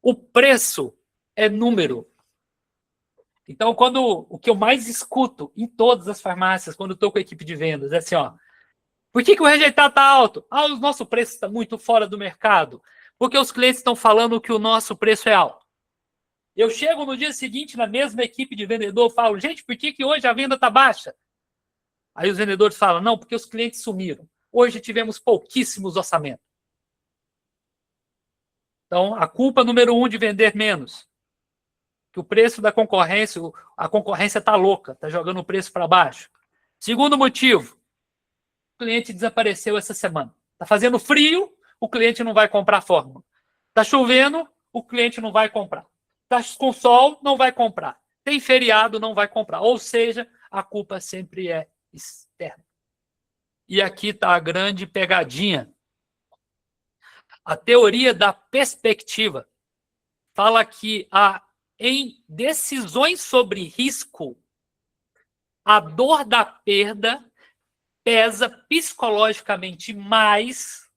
O preço é número. Então, o que eu mais escuto em todas as farmácias, quando estou com a equipe de vendas, é assim, ó, por que o rejeitado está alto? Ah, o nosso preço está muito fora do mercado. Porque os clientes estão falando que o nosso preço é alto. Eu chego no dia seguinte na mesma equipe de vendedor e falo, gente, por que hoje a venda está baixa? Aí os vendedores falam, não, porque os clientes sumiram. Hoje tivemos pouquíssimos orçamentos. Então, a culpa número 1 de vender menos. Que o preço da concorrência, a concorrência está louca, está jogando o preço para baixo. Segundo motivo, o cliente desapareceu essa semana. Está fazendo frio, o cliente não vai comprar a fórmula. Está chovendo, o cliente não vai comprar. Está com sol, não vai comprar. Tem feriado, não vai comprar. Ou seja, a culpa sempre é externa. E aqui está a grande pegadinha. A teoria da perspectiva fala que em decisões sobre risco, a dor da perda pesa psicologicamente mais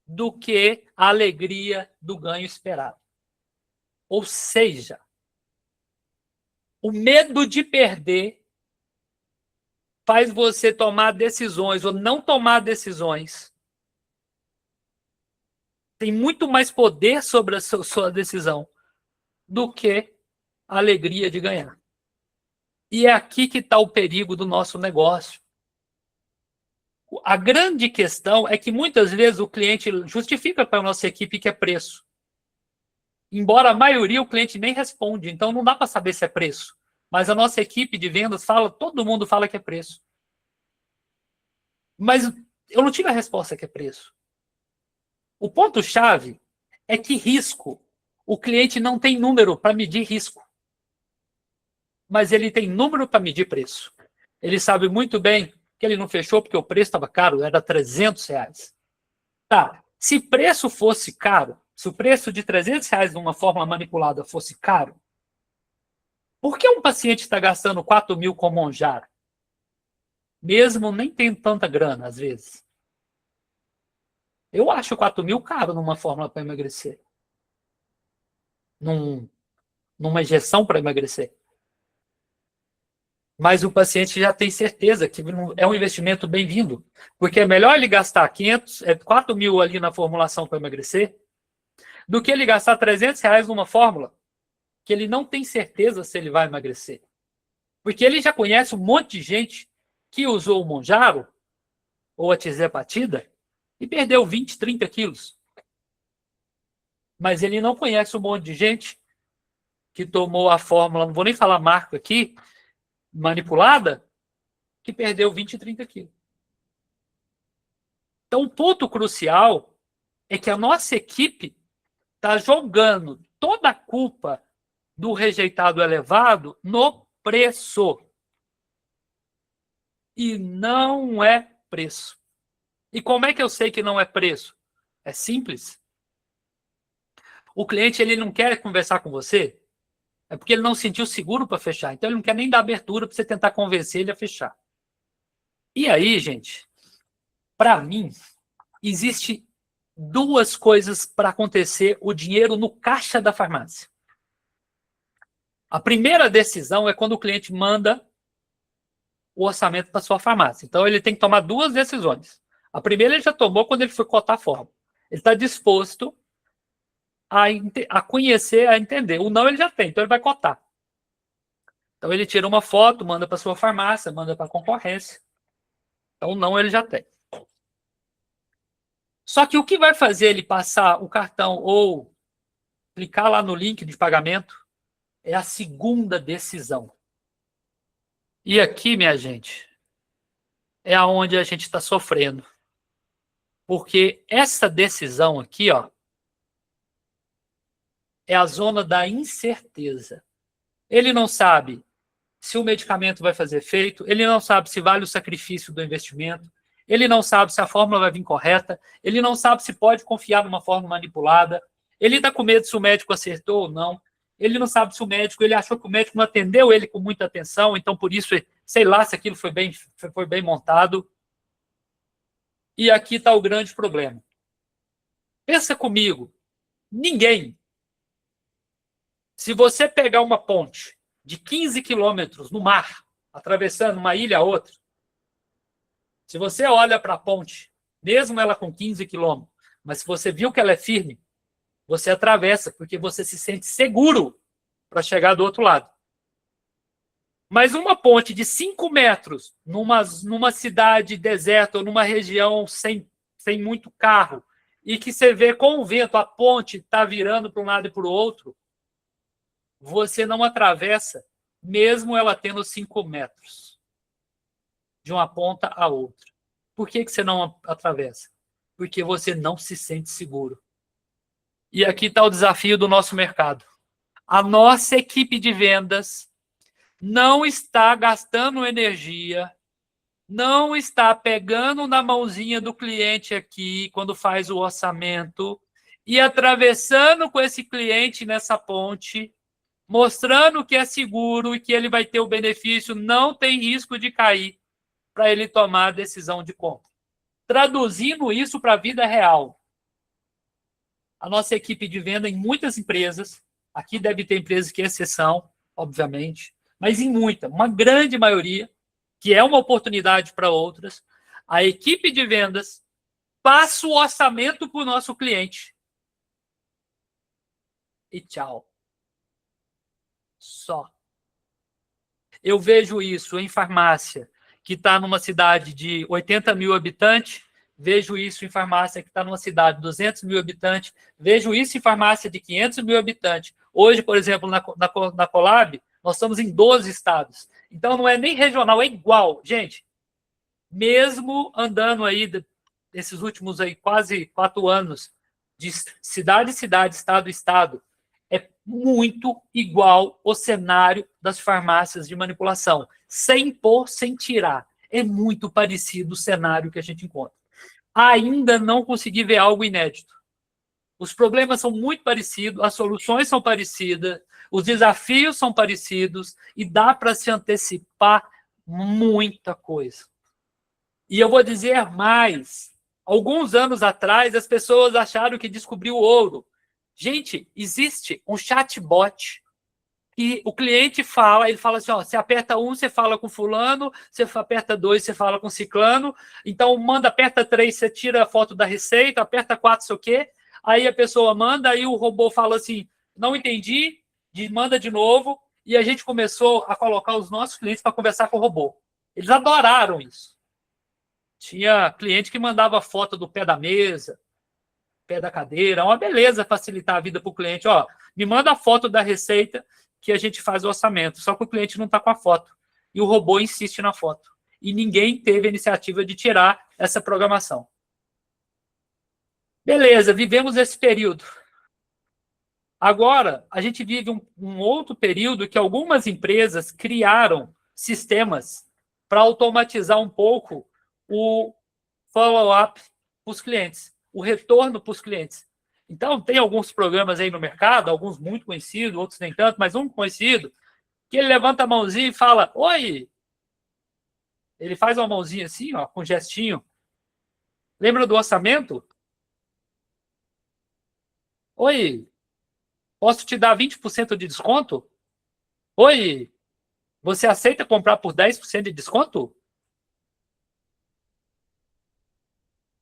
do que a alegria do ganho esperado. Ou seja, o medo de perder faz você tomar decisões ou não tomar decisões. Tem muito mais poder sobre a sua decisão do que a alegria de ganhar. E é aqui que está o perigo do nosso negócio. A grande questão é que muitas vezes o cliente justifica para a nossa equipe que é preço. Embora a maioria o cliente nem responde, então não dá para saber se é preço. Mas a nossa equipe de vendas fala, todo mundo fala que é preço. Mas eu não tive a resposta que é preço. O ponto-chave é que risco. O cliente não tem número para medir risco. Mas ele tem número para medir preço. Ele sabe muito bem que ele não fechou porque o preço estava caro, era R$300. Tá, se preço fosse caro, se o preço de R$300 numa fórmula manipulada fosse caro, por que um paciente está gastando 4 mil com Monjaro? Mesmo nem tem tanta grana, às vezes. Eu acho 4 mil caro numa fórmula para emagrecer. Numa injeção para emagrecer. Mas o paciente já tem certeza que é um investimento bem-vindo. Porque é melhor ele gastar 4 mil ali na formulação para emagrecer do que ele gastar R$300 numa fórmula que ele não tem certeza se ele vai emagrecer. Porque ele já conhece um monte de gente que usou o Monjaro ou a Tirzepatida e perdeu 20, 30 quilos. Mas ele não conhece um monte de gente que tomou a fórmula, não vou nem falar marca aqui, manipulada, que perdeu 20, 30 quilos. Então, o ponto crucial é que a nossa equipe está jogando toda a culpa do rejeitado elevado no preço. E não é preço. E como é que eu sei que não é preço? É simples. O cliente ele não quer conversar com você, é porque ele não sentiu seguro para fechar. Então, ele não quer nem dar abertura para você tentar convencer ele a fechar. E aí, gente, para mim, existe duas coisas para acontecer o dinheiro no caixa da farmácia. A primeira decisão é quando o cliente manda o orçamento para sua farmácia. Então, ele tem que tomar duas decisões. A primeira ele já tomou quando ele foi cotar a fórmula. Ele está disposto a conhecer, a entender. O não ele já tem, então ele vai cotar. Então, ele tira uma foto, manda para sua farmácia, manda para a concorrência. Então, o não ele já tem. Só que o que vai fazer ele passar o cartão ou clicar lá no link de pagamento é a segunda decisão. E aqui, minha gente, é aonde a gente está sofrendo. Porque essa decisão aqui, ó, é a zona da incerteza. Ele não sabe se o medicamento vai fazer efeito, ele não sabe se vale o sacrifício do investimento, ele não sabe se a fórmula vai vir correta, ele não sabe se pode confiar numa fórmula manipulada, ele está com medo se o médico acertou ou não, ele não sabe se o médico, ele achou que o médico não atendeu ele com muita atenção, então por isso, sei lá se aquilo foi bem montado. E aqui está o grande problema. Pensa comigo, ninguém Se você pegar uma ponte de 15 quilômetros no mar, atravessando uma ilha a outra, se você olha para a ponte, mesmo ela com 15 quilômetros, mas se você viu que ela é firme, você atravessa, porque você se sente seguro para chegar do outro lado. Mas uma ponte de 5 metros numa cidade deserta ou numa região sem muito carro, e que você vê com o vento a ponte está virando para um lado e para o outro, você não atravessa, mesmo ela tendo 5 metros de uma ponta a outra. Por que você não atravessa? Porque você não se sente seguro. E aqui está o desafio do nosso mercado. A nossa equipe de vendas não está gastando energia, não está pegando na mãozinha do cliente aqui quando faz o orçamento e atravessando com esse cliente nessa ponte, mostrando que é seguro e que ele vai ter o benefício, não tem risco de cair para ele tomar a decisão de compra. Traduzindo isso para a vida real, a nossa equipe de venda em muitas empresas, aqui deve ter empresas que é exceção, obviamente, mas em uma grande maioria, que é uma oportunidade para outras, a equipe de vendas passa o orçamento para o nosso cliente. E tchau. Só. Eu vejo isso em farmácia, que está numa cidade de 80 mil habitantes, vejo isso em farmácia que está numa cidade de 200 mil habitantes, vejo isso em farmácia de 500 mil habitantes. Hoje, por exemplo, na Colab, nós estamos em 12 estados. Então, não é nem regional, é igual. Gente, mesmo andando aí, esses últimos aí, quase 4 anos, de cidade em cidade, estado em estado, é muito igual o cenário das farmácias de manipulação. Sem pôr, sem tirar. É muito parecido o cenário que a gente encontra. Ainda não consegui ver algo inédito. Os problemas são muito parecidos, as soluções são parecidas, os desafios são parecidos e dá para se antecipar muita coisa. E eu vou dizer mais. Alguns anos atrás, as pessoas acharam que descobriu o ouro. Gente, existe um chatbot e o cliente fala, ele fala assim, ó, você aperta 1, você fala com fulano, você aperta 2, você fala com ciclano, então aperta 3, você tira a foto da receita, aperta 4, sei o quê, aí a pessoa manda, aí o robô fala assim, não entendi, manda de novo, e a gente começou a colocar os nossos clientes para conversar com o robô. Eles adoraram isso. Tinha cliente que mandava foto do pé da mesa, pé da cadeira, uma beleza facilitar a vida para o cliente. Ó, me manda a foto da receita que a gente faz o orçamento, só que o cliente não está com a foto. E o robô insiste na foto. E ninguém teve a iniciativa de tirar essa programação. Beleza, vivemos esse período. Agora, a gente vive um outro período que algumas empresas criaram sistemas para automatizar um pouco o follow-up para os clientes, o retorno para os clientes. Então, tem alguns programas aí no mercado, alguns muito conhecidos, outros nem tanto, mas um conhecido, que ele levanta a mãozinha e fala, oi! Ele faz uma mãozinha assim, ó, com um gestinho. Lembra do orçamento? Oi! Posso te dar 20% de desconto? Oi! Você aceita comprar por 10% de desconto?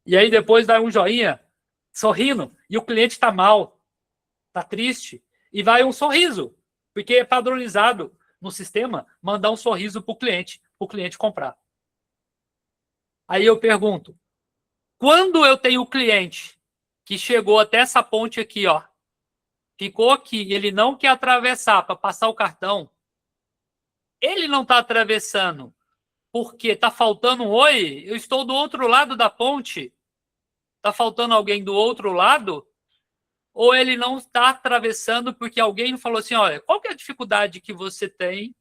E aí depois dá um joinha, sorrindo, e o cliente está mal, está triste, e vai um sorriso, porque é padronizado no sistema mandar um sorriso para o cliente comprar. Aí eu pergunto, quando eu tenho o cliente que chegou até essa ponte aqui, ó, ficou aqui, ele não quer atravessar para passar o cartão, ele não está atravessando porque está faltando um oi, eu estou do outro lado da ponte, está faltando alguém do outro lado, ou ele não está atravessando porque alguém falou assim, olha, qual que é a dificuldade que você tem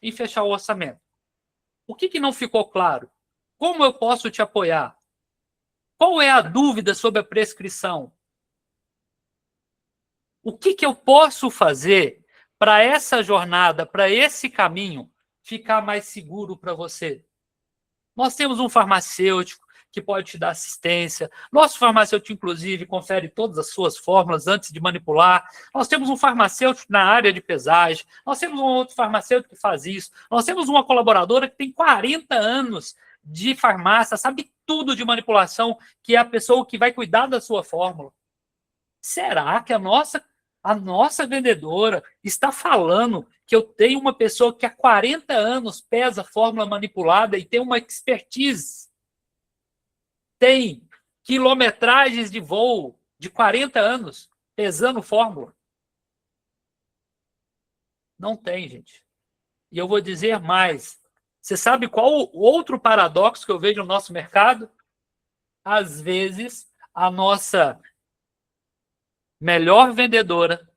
em fechar o orçamento? O que não ficou claro? Como eu posso te apoiar? Qual é a dúvida sobre a prescrição? O que eu posso fazer para essa jornada, para esse caminho, ficar mais seguro para você? Nós temos um farmacêutico, que pode te dar assistência. Nosso farmacêutico, inclusive, confere todas as suas fórmulas antes de manipular. Nós temos um farmacêutico na área de pesagem. Nós temos um outro farmacêutico que faz isso. Nós temos uma colaboradora que tem 40 anos de farmácia, sabe tudo de manipulação, que é a pessoa que vai cuidar da sua fórmula. Será que a nossa vendedora está falando que eu tenho uma pessoa que há 40 anos pesa fórmula manipulada e tem uma expertise, tem quilometragens de voo de 40 anos pesando fórmula? Não tem, gente. E eu vou dizer mais. Você sabe qual o outro paradoxo que eu vejo no nosso mercado? Às vezes, a nossa melhor vendedora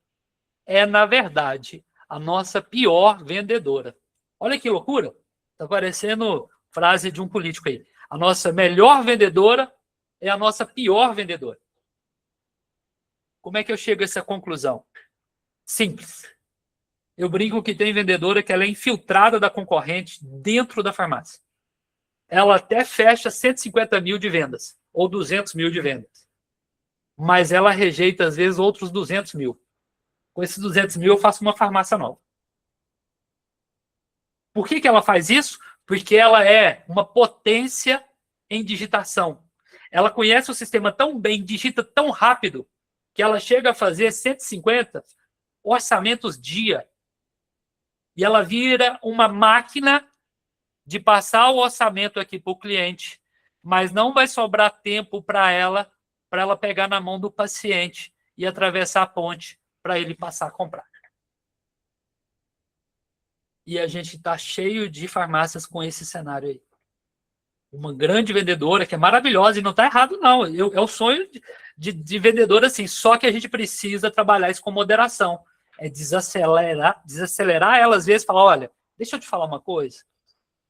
é, na verdade, a nossa pior vendedora. Olha que loucura. Está parecendo frase de um político aí. A nossa melhor vendedora é a nossa pior vendedora. Como é que eu chego a essa conclusão? Simples. Eu brinco que tem vendedora que ela é infiltrada da concorrente dentro da farmácia. Ela até fecha 150 mil de vendas, ou 200 mil de vendas. Mas ela rejeita, às vezes, outros 200 mil. Com esses 200 mil, eu faço uma farmácia nova. Por que ela faz isso? Porque ela é uma potência em digitação. Ela conhece o sistema tão bem, digita tão rápido, que ela chega a fazer 150 orçamentos dia. E ela vira uma máquina de passar o orçamento aqui para o cliente, mas não vai sobrar tempo para ela pegar na mão do paciente e atravessar a ponte para ele passar a comprar. E a gente está cheio de farmácias com esse cenário aí. Uma grande vendedora que é maravilhosa e não está errado, não. É o sonho de vendedor assim, só que a gente precisa trabalhar isso com moderação. É desacelerar ela, às vezes, falar, olha, deixa eu te falar uma coisa.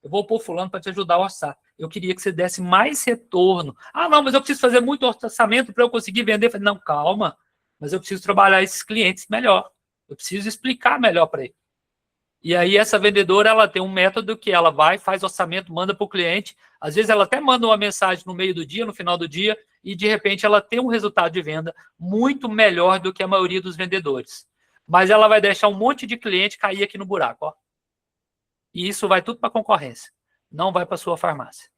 Eu vou pôr fulano para te ajudar a orçar. Eu queria que você desse mais retorno. Ah, não, mas eu preciso fazer muito orçamento para eu conseguir vender. Eu falei, não, calma, mas eu preciso trabalhar esses clientes melhor. Eu preciso explicar melhor para ele. E aí essa vendedora, ela tem um método que ela vai, faz orçamento, manda para o cliente. Às vezes ela até manda uma mensagem no meio do dia, no final do dia, e de repente ela tem um resultado de venda muito melhor do que a maioria dos vendedores. Mas ela vai deixar um monte de cliente cair aqui no buraco, ó. E isso vai tudo para a concorrência. Não vai para a sua farmácia.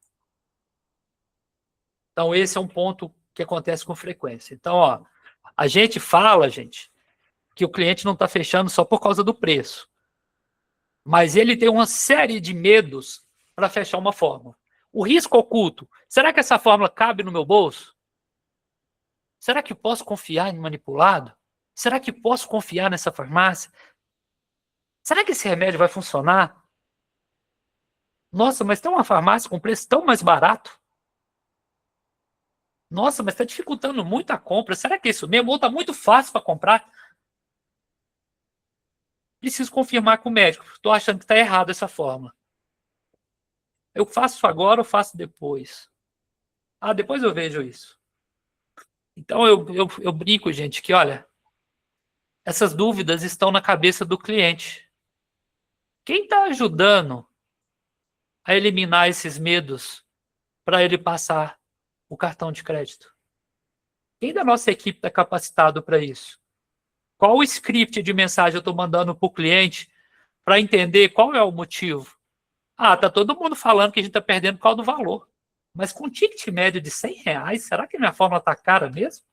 Então, esse é um ponto que acontece com frequência. Então, ó, a gente fala, gente, que o cliente não está fechando só por causa do preço. Mas ele tem uma série de medos para fechar uma fórmula. O risco oculto. Será que essa fórmula cabe no meu bolso? Será que eu posso confiar em manipulado? Será que posso confiar nessa farmácia? Será que esse remédio vai funcionar? Nossa, mas tem uma farmácia com preço tão mais barato. Nossa, mas está dificultando muito a compra. Será que é isso mesmo? Ou está muito fácil para comprar? Preciso confirmar com o médico. Estou achando que está errado essa fórmula. Eu faço agora ou faço depois? Ah, depois eu vejo isso. Então, eu brinco, gente, que, olha, essas dúvidas estão na cabeça do cliente. Quem está ajudando a eliminar esses medos para ele passar o cartão de crédito? Quem da nossa equipe está capacitado para isso? Qual o script de mensagem eu estou mandando para o cliente para entender qual é o motivo? Ah, está todo mundo falando que a gente está perdendo por causa do valor. Mas com ticket médio de R$100, será que minha fórmula está cara mesmo?